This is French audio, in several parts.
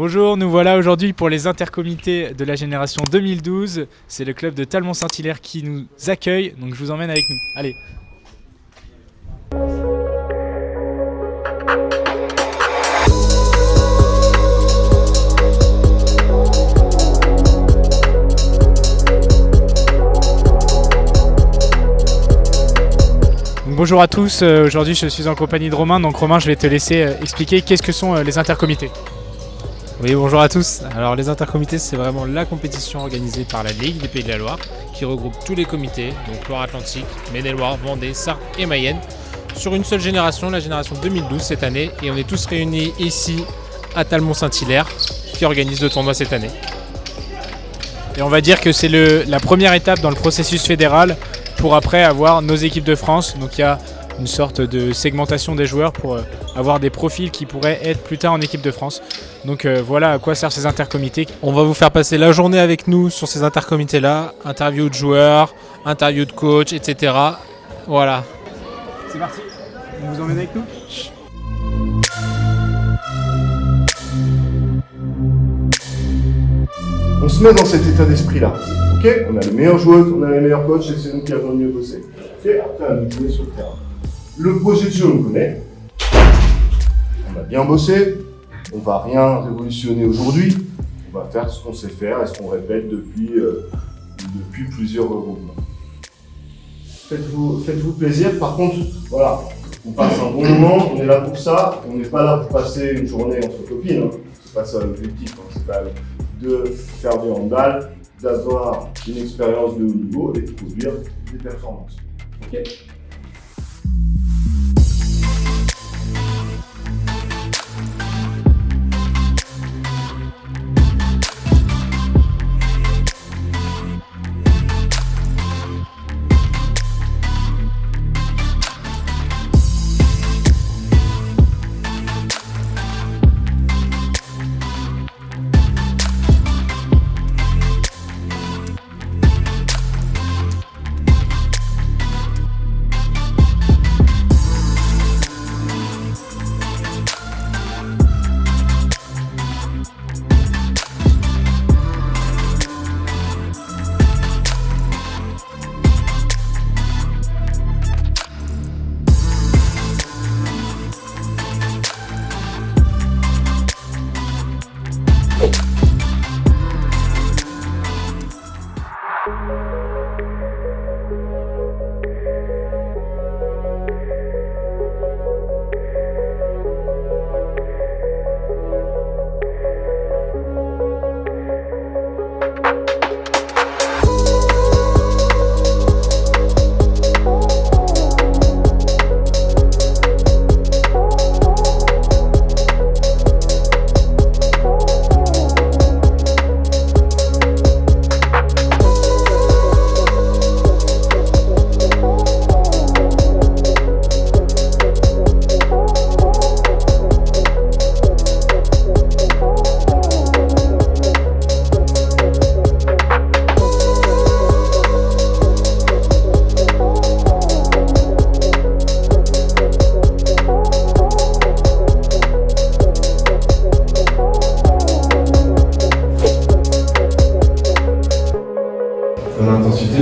Bonjour, nous voilà aujourd'hui pour les intercomités de la génération 2012. C'est le club de Talmont-Saint-Hilaire qui nous accueille, donc je vous emmène avec nous. Allez. Bonjour à tous, aujourd'hui je suis en compagnie de Romain. Donc Romain, je vais te laisser expliquer qu'est-ce que sont les intercomités. Oui, bonjour à tous. Alors les intercomités, c'est vraiment la compétition organisée par la Ligue des Pays de la Loire qui regroupe tous les comités, donc Loire-Atlantique, Maine-et-Loire, Vendée, Sarthe et Mayenne, sur une seule génération, la génération 2012 cette année, et on est tous réunis ici à Talmont-Saint-Hilaire qui organise le tournoi cette année. Et on va dire que c'est la première étape dans le processus fédéral pour après avoir nos équipes de France. Donc il y a une sorte de segmentation des joueurs pour avoir des profils qui pourraient être plus tard en équipe de France. Donc voilà à quoi servent ces intercomités. On va vous faire passer la journée avec nous sur ces intercomités-là, interview de joueurs, interview de coach, etc. Voilà. C'est parti, on vous emmène avec nous ? On se met dans cet état d'esprit-là. Ok, on a les meilleures joueuses, on a les meilleurs coachs et c'est nous qui avons le mieux bossé. Ok, après à nous de jouer sur le terrain. Le projet de jeu, on le connaît. On a bien bossé. On ne va rien révolutionner aujourd'hui. On va faire ce qu'on sait faire et ce qu'on répète depuis plusieurs regroupements. Faites-vous plaisir. Par contre, voilà, on passe un bon moment, on est là pour ça. On n'est pas là pour passer une journée entre copines. C'est pas ça l'objectif. C'est pas de faire du handball, d'avoir une expérience de haut niveau et de produire des performances. Okay.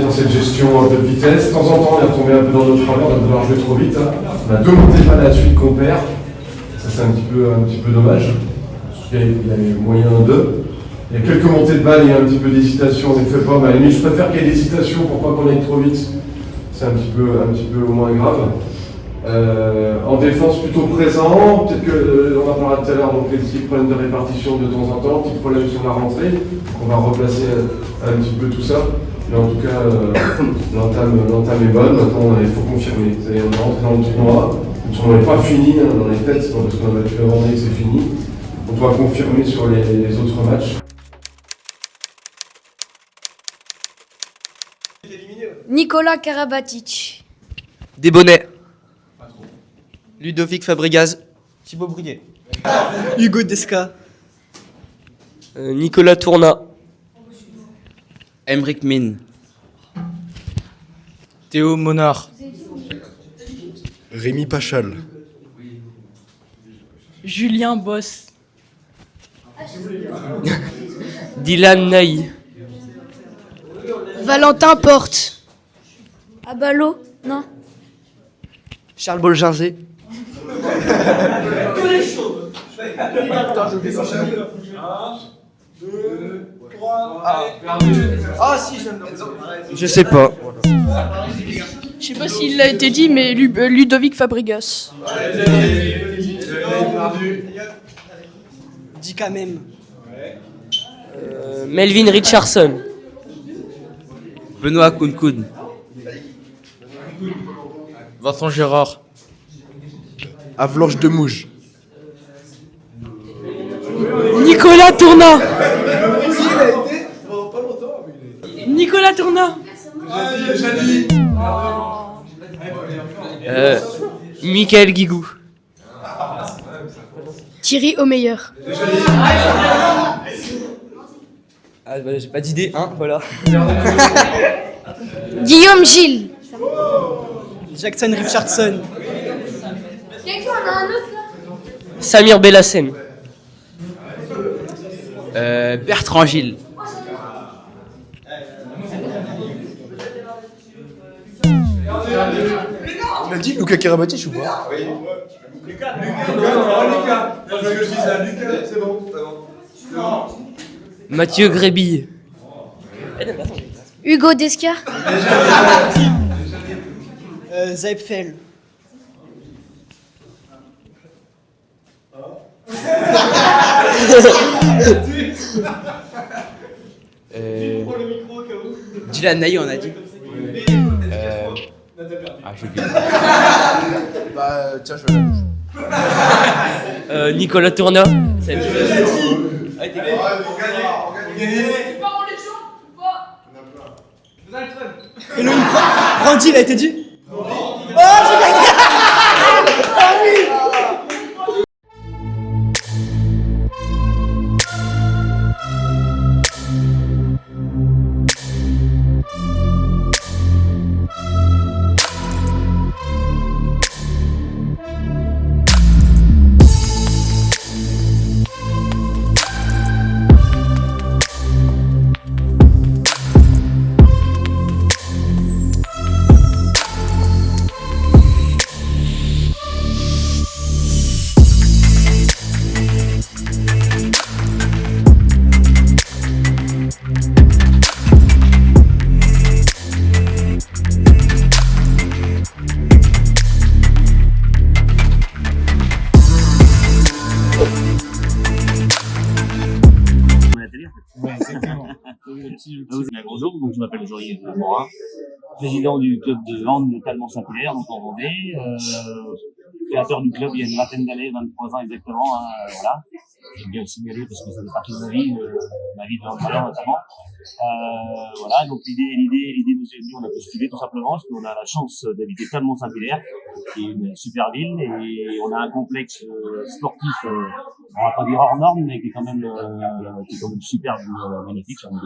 Dans cette gestion de vitesse, de temps en temps on est retombé un peu dans notre travers, on va devoir jouer trop vite. On a deux montées de balle à la suite qu'on perd, ça c'est un petit peu dommage, parce qu'il y a moyen d'eux. Il y a quelques montées de balle, il y a un petit peu d'hésitation, on ne fait pas, mais à la limite je préfère qu'il y ait d'hésitation pour pas qu'on aille trop vite, c'est un petit peu moins grave. En défense plutôt présent, peut-être qu'on en parlera tout à l'heure, donc les petits problèmes de répartition de temps en temps, petits problèmes sur la rentrée, on va replacer un petit peu tout ça. Mais en tout cas, l'entame est bonne. Maintenant, il faut confirmer. C'est-à-dire, on est rentré dans le tournoi n'est pas fini, dans les têtes, c'est pas parce qu'on a battu la Vendée que c'est fini. On doit confirmer sur les autres matchs. Nicolas Karabatic. Desbonnets. Ludovic Fabregas. Thibaut Briet. Hugo Desca. Nicolas Tournat. Emric Mine. Théo Monard. Rémi Pachal. Julien Boss. Dylan Naï. Valentin Porte. Abalo, non. Charles Bolginsé. Ah si, Je sais pas. Je sais pas s'il l'a été dit, mais Ludovic Fabregas. dis quand même. Melvin Richardson. Benoît Kounkoun. Vincent Gérard. Avalanche de Mouge. Nicolas Tournat. Nicolas Tournat. Michael Guigou. Thierry Omeyer. Ah bah, j'ai pas d'idée, hein, voilà. Guillaume Gilles. Jackson Richardson. Samir Bellassem. Bertrand Gilles. On a dit Luka Karabatic ou pas? Lucas. C'est bon. Mathieu Grébille. Hugo Desca. Zeipfel. Dylan Naï, on a dit. J'ai oublié. Bah tiens, je vais la bouche. Nicolas Tournat. Et nous, Randy, il a été dit. Bonjour, donc je m'appelle Joël Morin, président du club de hand de Talmont-Saint-Hilaire, donc en Vendée, créateur du club il y a une vingtaine d'années, 23 ans exactement, voilà. J'aime bien le signaler parce que ça fait partie de ma vie de handballeur notamment. Voilà, donc l'idée nous est venue, on a postulé tout simplement parce qu'on a la chance d'habiter Talmont-Saint-Hilaire, qui est une super ville, et on a un complexe sportif, on va pas dire hors norme, mais qui est quand même superbe, magnifique, avec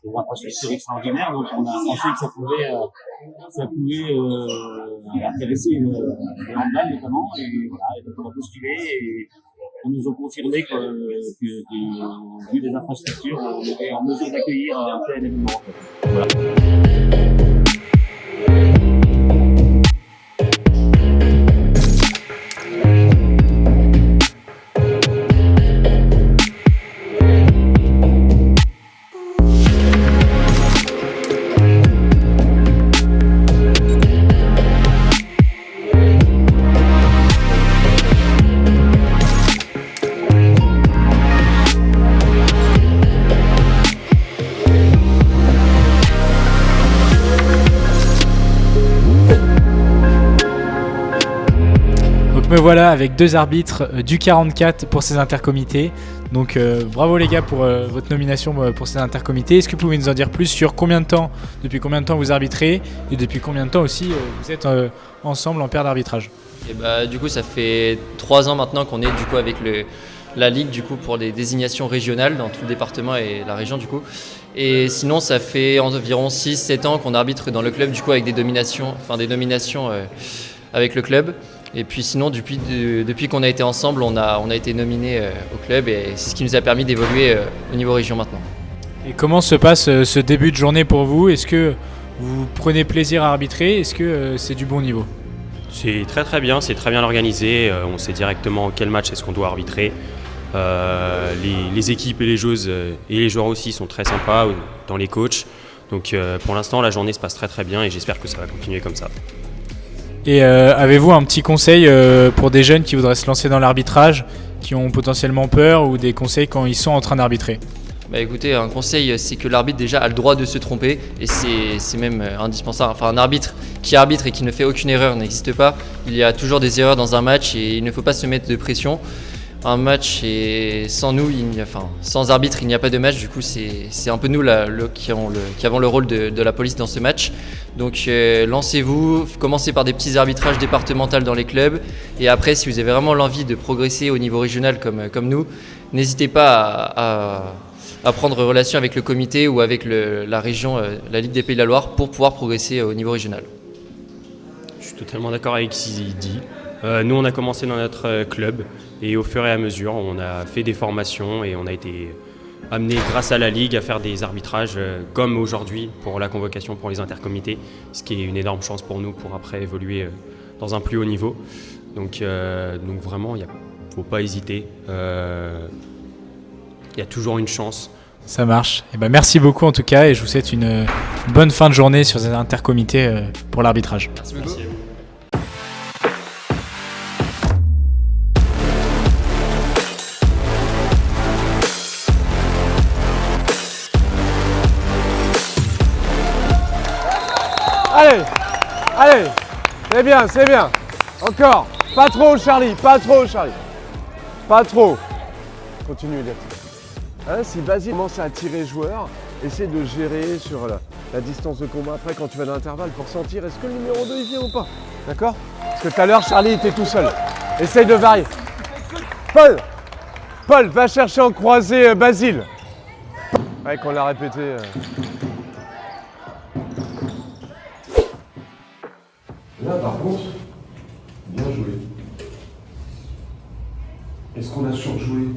des infrastructures extraordinaires. Donc on a pensé que ça pouvait intéresser les handballs notamment, et voilà, et donc on a postulé et on nous a confirmé que vu les infrastructures, on était en mesure d'accueillir un tel événement. En fait. Voilà. Me voilà avec deux arbitres du 44 pour ces intercomités. Donc bravo les gars pour votre nomination pour ces intercomités. Est-ce que vous pouvez nous en dire plus sur depuis combien de temps vous arbitrez et depuis combien de temps aussi vous êtes ensemble en paire d'arbitrage? Et bah, du coup ça fait 3 ans maintenant qu'on est du coup avec la Ligue du coup pour les désignations régionales dans tout le département et la région du coup. Et sinon ça fait environ 6-7 ans qu'on arbitre dans le club du coup avec des nominations avec le club. Et puis sinon, depuis qu'on a été ensemble, on a été nominés au club et c'est ce qui nous a permis d'évoluer au niveau région maintenant. Et comment se passe ce début de journée pour vous? Est-ce que vous prenez plaisir à arbitrer? Est-ce que c'est du bon niveau? C'est très bien, c'est très bien organisé. On sait directement quel match est-ce qu'on doit arbitrer. Les équipes et les joueuses et les joueurs aussi sont très sympas dans les coachs. Donc pour l'instant, la journée se passe très bien et j'espère que ça va continuer comme ça. Et avez-vous un petit conseil pour des jeunes qui voudraient se lancer dans l'arbitrage, qui ont potentiellement peur, ou des conseils quand ils sont en train d'arbitrer? Bah écoutez, un conseil, c'est que l'arbitre déjà a le droit de se tromper et c'est même indispensable. Enfin, un arbitre qui arbitre et qui ne fait aucune erreur n'existe pas. Il y a toujours des erreurs dans un match et il ne faut pas se mettre de pression. Un match, et sans nous, sans arbitre, il n'y a pas de match. Du coup, c'est un peu nous qui avons le rôle de la police dans ce match. Donc lancez-vous, commencez par des petits arbitrages départementaux dans les clubs. Et après, si vous avez vraiment l'envie de progresser au niveau régional comme nous, n'hésitez pas à prendre relation avec le comité ou avec la région, la Ligue des Pays de la Loire, pour pouvoir progresser au niveau régional. Je suis totalement d'accord avec ce qu'il dit. Nous, on a commencé dans notre club et au fur et à mesure, on a fait des formations et on a été amené grâce à la Ligue à faire des arbitrages comme aujourd'hui pour la convocation pour les intercomités, ce qui est une énorme chance pour nous pour après évoluer dans un plus haut niveau. Donc vraiment, il ne faut pas hésiter. Il y a toujours une chance. Ça marche. Et merci beaucoup en tout cas et je vous souhaite une bonne fin de journée sur ces intercomités pour l'arbitrage. Merci beaucoup. Allez, c'est bien. Encore. Pas trop, Charlie, pas trop. Continue, Elias. Si Basile commence à tirer le joueur, essaie de gérer sur la distance de combat après quand tu vas dans l'intervalle pour sentir est-ce que le numéro 2 il vient ou pas. D'accord? Parce que tout à l'heure, Charlie était tout seul. Essaye de varier. Paul, va chercher en croisé Basile. Ouais, qu'on l'a répété. Là, par contre, bien joué. Est-ce qu'on a surjoué?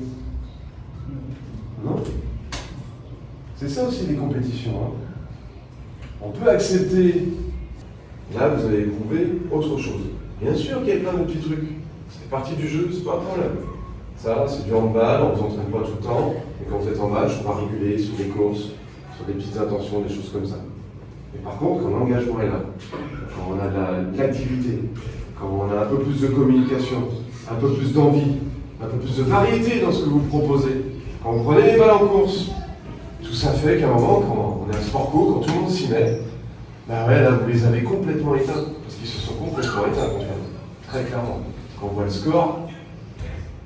Non? C'est ça aussi les compétitions. On peut accepter. Là, vous avez éprouvé autre chose. Bien sûr qu'il y a plein de petits trucs. C'est partie du jeu, c'est pas un problème. Ça, c'est du handball, on ne vous entraîne pas tout le temps. Et quand vous êtes en match, on va réguler sur des courses, sur des petites intentions, des choses comme ça. Mais par contre, quand l'engagement est là, quand on a de l'activité, quand on a un peu plus de communication, un peu plus d'envie, un peu plus de variété dans ce que vous proposez, quand vous prenez les balles en course, tout ça fait qu'à un moment, quand on est un sport co, quand tout le monde s'y met, là vous les avez complètement éteints, parce qu'ils se sont complètement éteints contre vous, très clairement. Quand on voit le score,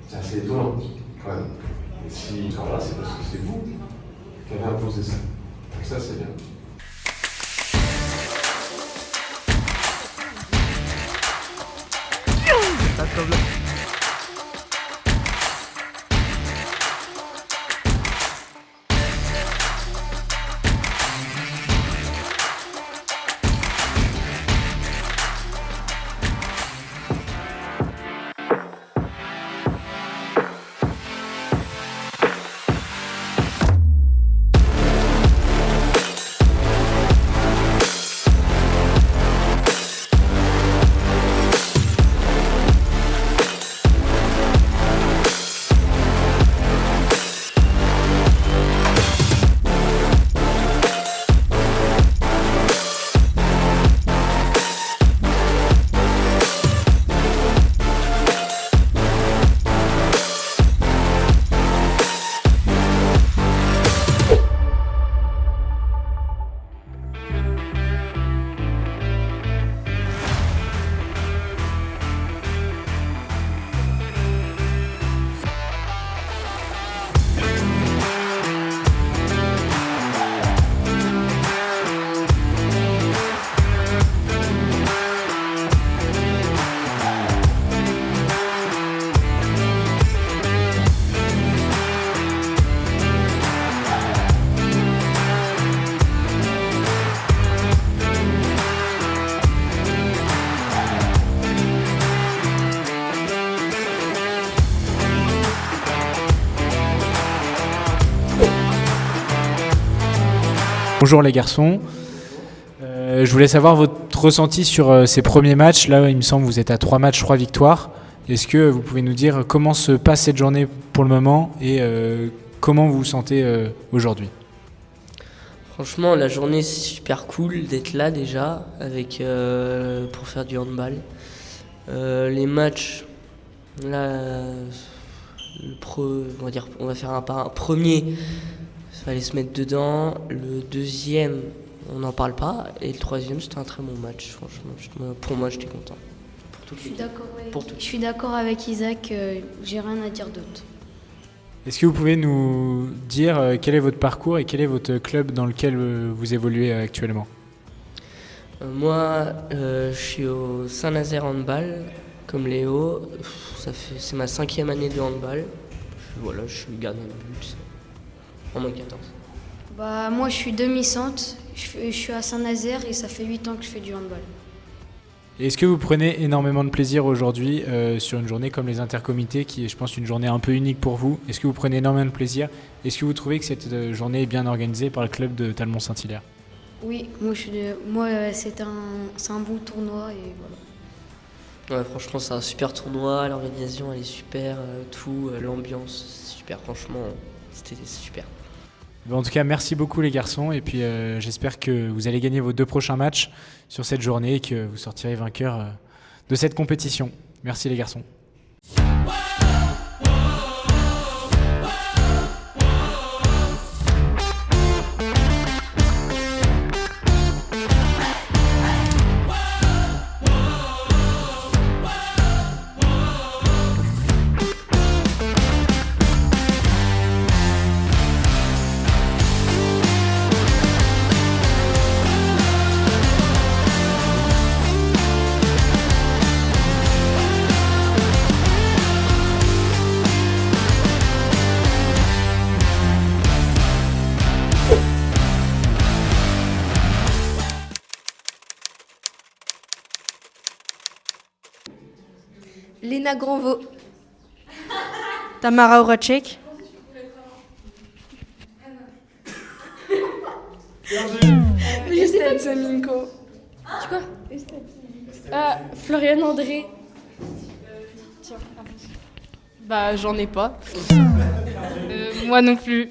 c'est assez étonnant quand même. Et si le score là, c'est parce que c'est vous qui avez imposé ça. Donc ça c'est bien. Bonjour les garçons. Je voulais savoir votre ressenti sur ces premiers matchs. Là, il me semble que vous êtes à 3 matchs, 3 victoires. Est-ce que vous pouvez nous dire comment se passe cette journée pour le moment et comment vous vous sentez aujourd'hui ? Franchement, la journée c'est super cool d'être là déjà avec pour faire du handball. Les matchs, là, on va faire un premier. Il fallait se mettre dedans. Le deuxième, on n'en parle pas. Et le troisième, c'était un très bon match. Franchement, pour moi, j'étais content. Je suis d'accord avec Isaac, j'ai rien à dire d'autre. Est-ce que vous pouvez nous dire quel est votre parcours et quel est votre club dans lequel vous évoluez actuellement ? Moi, je suis au Saint-Nazaire Handball, comme Léo. C'est ma 5e année de handball. Voilà, je suis gardien de but en moins 14. Moi, je suis demi-centre. Je suis à Saint-Nazaire et ça fait 8 ans que je fais du handball. Et est-ce que vous prenez énormément de plaisir aujourd'hui sur une journée comme les intercomités, qui est, je pense, une journée un peu unique pour vous ? Est-ce que vous prenez énormément de plaisir ? Est-ce que vous trouvez que cette journée est bien organisée par le club de Talmont-Saint-Hilaire ? Oui, moi c'est un bon tournoi et voilà. Ouais, franchement, c'est un super tournoi. L'organisation, elle est super. L'ambiance, c'est super. Franchement, c'était super. En tout cas, merci beaucoup les garçons et puis j'espère que vous allez gagner vos 2 prochains matchs sur cette journée et que vous sortirez vainqueurs de cette compétition. Merci les garçons. Léna Granvaux. Tamara Horacek. Estelle Zaminko. Quoi Florian André. J'en ai pas. Moi non plus.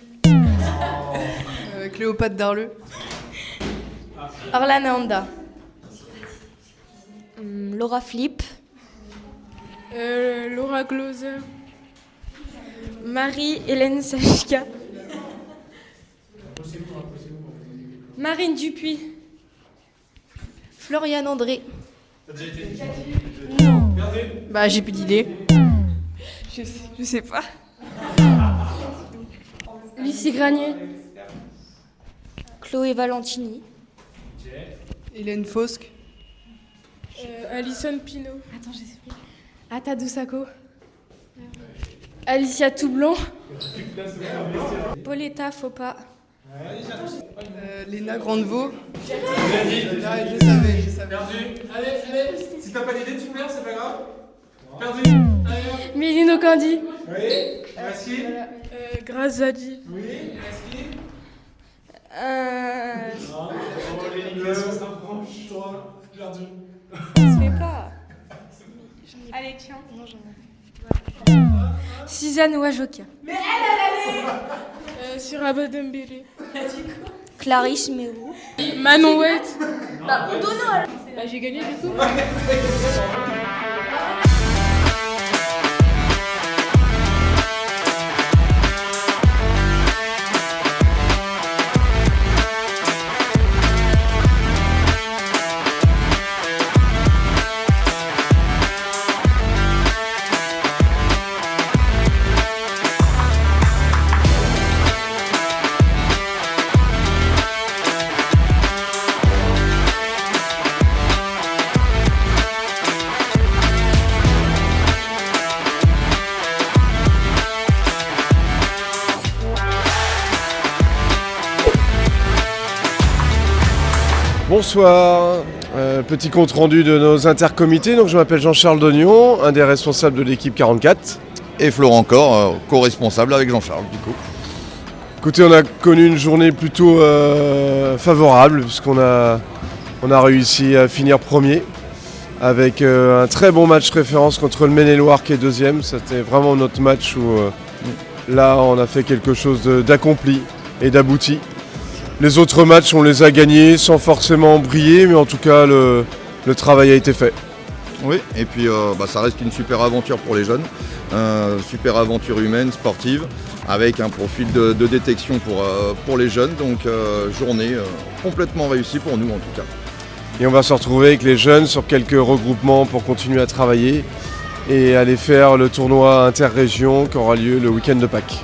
Cléopâtre Darleux. Orlana Honda. Laura Flip. Laura Glauser. Marie-Hélène Sachka. Marine Dupuis. Florian André. Non. J'ai plus d'idées. Je sais pas. Lucie Granier. Chloé Valentini. Hélène Fosque. Alison Pinault. Attends, j'ai pris. Atadou Sako. Alicia Toublanc. Pauletta Faupas. Léna Grandevaux. Je savais. Perdu. Allez. Si t'as pas d'idée, tu pleures, c'est pas grave. Perdu. Mélino Candy. Oui. Merci. Grace Zadji. Oui. Merci. L'élimination s'approche. Toi, perdu. Ça se fait pas. Allez, tiens. Non, j'en ai. Suzanne Wajoka. Mais elle est Suraba Dembélé. Clarisse Mérou. Manon Ouet. J'ai gagné du coup. Bonsoir, petit compte rendu de nos intercomités. Donc, je m'appelle Jean-Charles Dognon, un des responsables de l'équipe 44. Et Florent Cor, co-responsable avec Jean-Charles du coup. Écoutez, on a connu une journée plutôt favorable puisqu'on a réussi à finir premier avec un très bon match référence contre le Maine-et-Loire qui est deuxième. C'était vraiment notre match où là on a fait quelque chose d'accompli et d'abouti. Les autres matchs on les a gagnés sans forcément briller, mais en tout cas le travail a été fait. Oui, et puis ça reste une super aventure pour les jeunes, super aventure humaine, sportive, avec un profil de détection pour les jeunes, donc journée complètement réussie pour nous en tout cas. Et on va se retrouver avec les jeunes sur quelques regroupements pour continuer à travailler et aller faire le tournoi interrégion qui aura lieu le week-end de Pâques.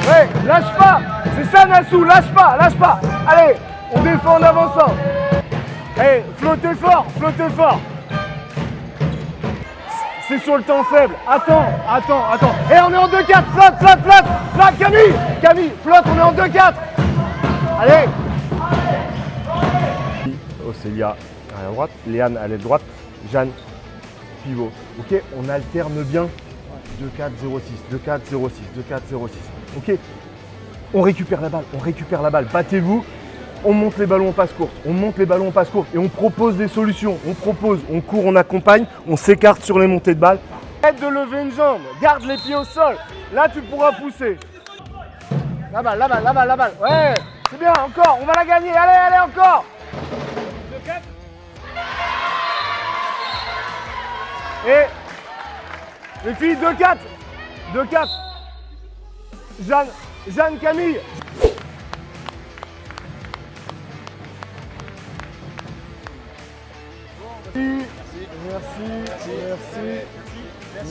Hey, lâche pas! C'est ça Nassou, lâche pas! Allez, on défend en avançant! Hey, flottez fort! C'est sur le temps faible. Attends. Et on est en 2-4. Flotte, Camille, flotte, on est en 2-4. Allez. Océlia à la droite, Léane à l'aile droite, Jeanne, pivot. Ok, on alterne bien. 2-4-0-6. Ok. On récupère la balle. Battez-vous. On monte les ballons en passe courte, et on propose des solutions. On court, on accompagne, on s'écarte sur les montées de balle. Arrête de lever une jambe, garde les pieds au sol. Là, tu pourras pousser. La balle. Ouais, c'est bien, encore, on va la gagner. Allez, encore. 2-4. Et les filles, 2-4. Jeanne, Camille.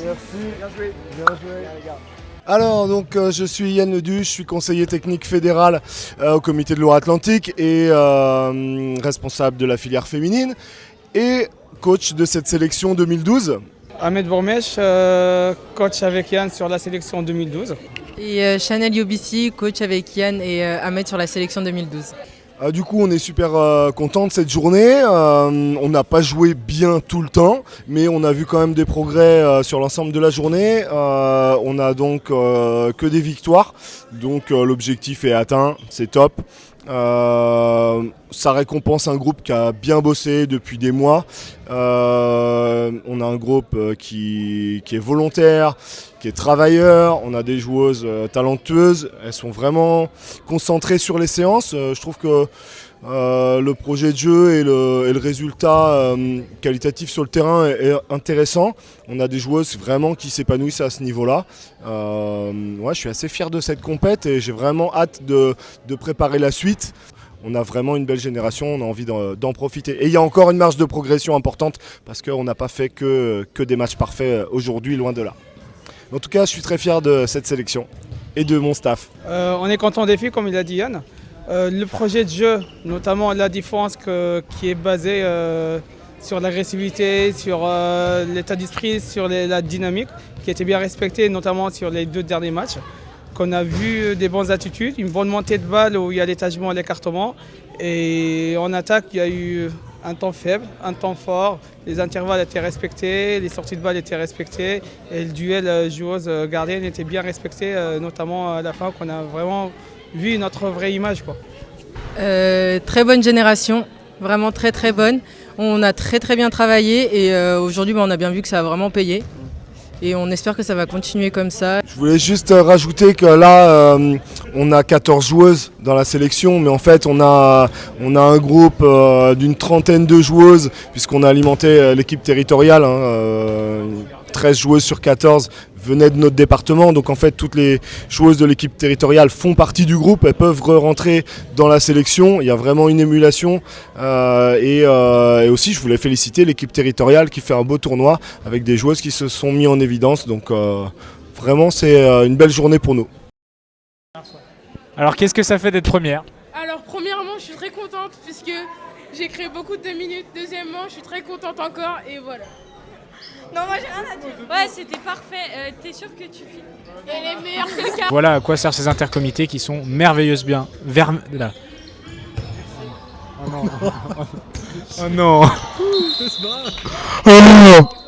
Merci. Bien joué. Alors je suis Yann Leduc, je suis conseiller technique fédéral au comité de Loire-Atlantique et responsable de la filière féminine et coach de cette sélection 2012. Ahmed Bourmèche, coach avec Yann sur la sélection 2012. Et Chanel Yobissi, coach avec Yann et Ahmed sur la sélection 2012. Du coup, on est super content de cette journée. On n'a pas joué bien tout le temps, mais on a vu quand même des progrès sur l'ensemble de la journée. On a donc que des victoires, donc l'objectif est atteint, c'est top. Ça récompense un groupe qui a bien bossé depuis des mois. On a un groupe qui est volontaire, qui est travailleur. On a des joueuses talentueuses. Elles sont vraiment concentrées sur les séances. Je trouve que le projet de jeu et le résultat qualitatif sur le terrain est intéressant. On a des joueuses vraiment qui s'épanouissent à ce niveau-là. Je suis assez fier de cette compète et j'ai vraiment hâte de préparer la suite. On a vraiment une belle génération, on a envie d'en profiter. Et il y a encore une marge de progression importante parce qu'on n'a pas fait que des matchs parfaits aujourd'hui, loin de là. En tout cas, je suis très fier de cette sélection et de mon staff. On est content des filles, comme il a dit Yann. Le projet de jeu, notamment la défense qui est basée sur l'agressivité, sur l'état d'esprit, sur la dynamique, qui a été bien respectée, notamment sur les 2 derniers matchs. Qu'on a vu des bonnes attitudes, une bonne montée de balle où il y a l'étagement et l'écartement. Et en attaque, il y a eu un temps faible, un temps fort. Les intervalles étaient respectés, les sorties de balle étaient respectées. Et le duel joueuse-gardienne était bien respecté, notamment à la fin, qu'on a vraiment vu notre vraie image, quoi. Très bonne génération, vraiment très très bonne. On a très très bien travaillé et aujourd'hui on a bien vu que ça a vraiment payé. Et on espère que ça va continuer comme ça. Je voulais juste rajouter que là, on a 14 joueuses dans la sélection, mais en fait, on a un groupe d'une trentaine de joueuses, puisqu'on a alimenté l'équipe territoriale. 13 joueuses sur 14 venaient de notre département, donc en fait toutes les joueuses de l'équipe territoriale font partie du groupe, elles peuvent rentrer dans la sélection, il y a vraiment une émulation et aussi je voulais féliciter l'équipe territoriale qui fait un beau tournoi avec des joueuses qui se sont mis en évidence, donc vraiment c'est une belle journée pour nous. Alors qu'est-ce que ça fait d'être première? Alors premièrement je suis très contente puisque j'ai créé beaucoup de minutes, deuxièmement je suis très contente encore et voilà. Non, moi j'ai rien à dire. Ouais, c'était parfait. T'es sûr que tu finis? Elle est meilleure que le cas. Voilà à quoi servent ces intercomités qui sont merveilleuses bien. Là. Oh non. Oh non. C'est pas grave. Oh non.